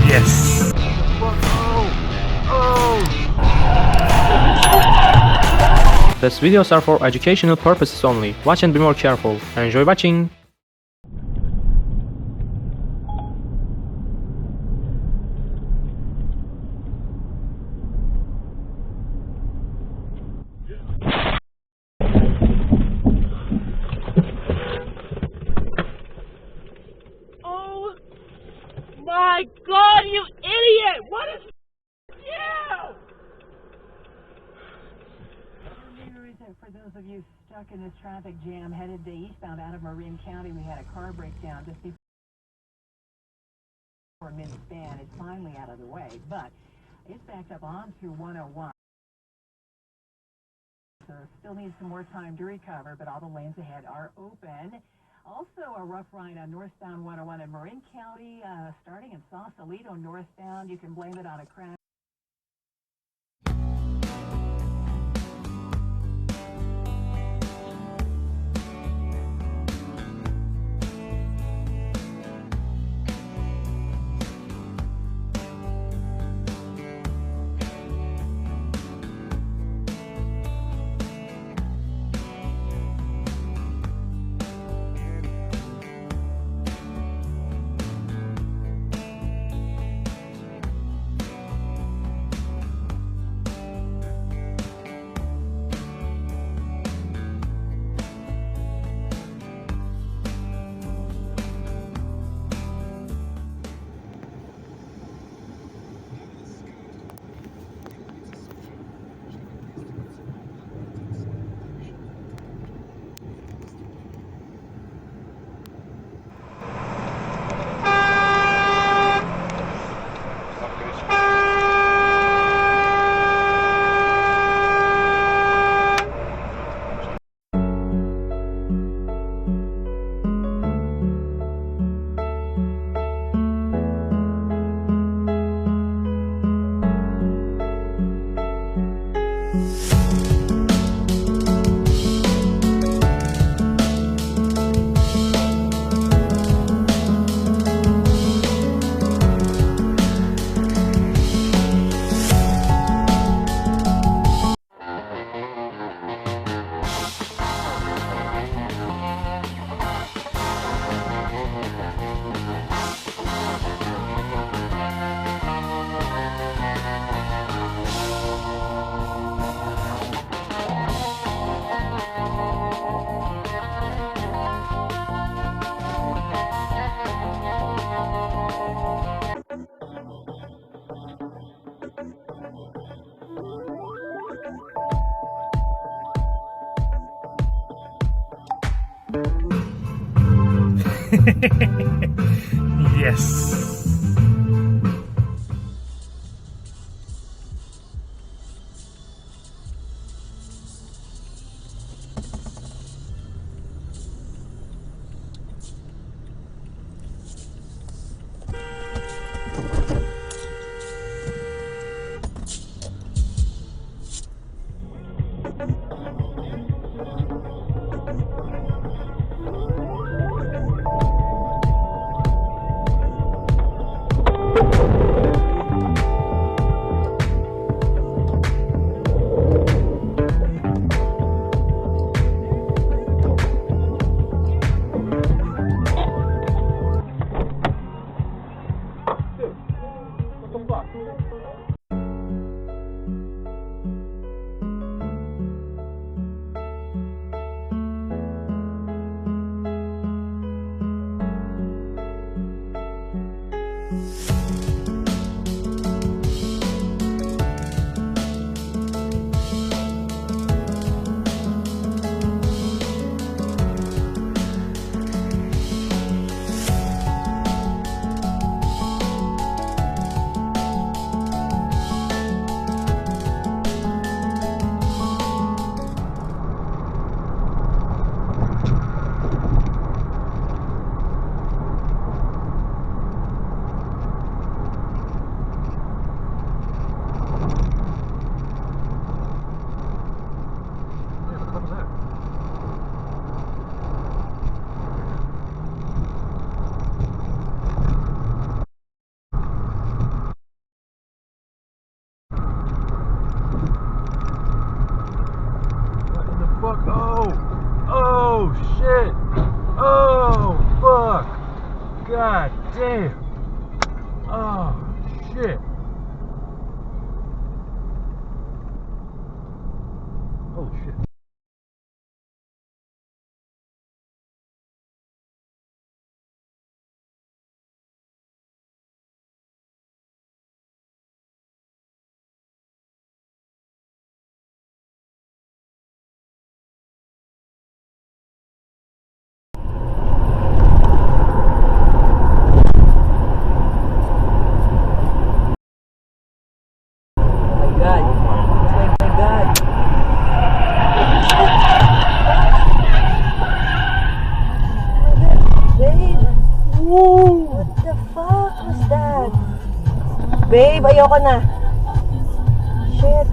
Yes. These videos are for educational purposes only. Watch and be more careful. Enjoy watching. Oh my God, you idiot! What is you? For those of you stuck in this traffic jam headed to eastbound out of Marin County, we had a car breakdown just before mid-span. It's finally out of the way, but it's backed up onto 101. So still needs some more time to recover, but all the lanes ahead are open. Also a rough ride on northbound 101 in Marin County, starting in Sausalito northbound. You can blame it on a crash. Yes. Damn. Oh, shit. Holy shit. Babe, ayoko na. Shit.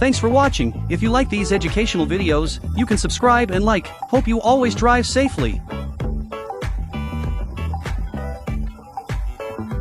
Thanks for watching. If you like these educational videos, you can subscribe and like. Hope you always drive safely.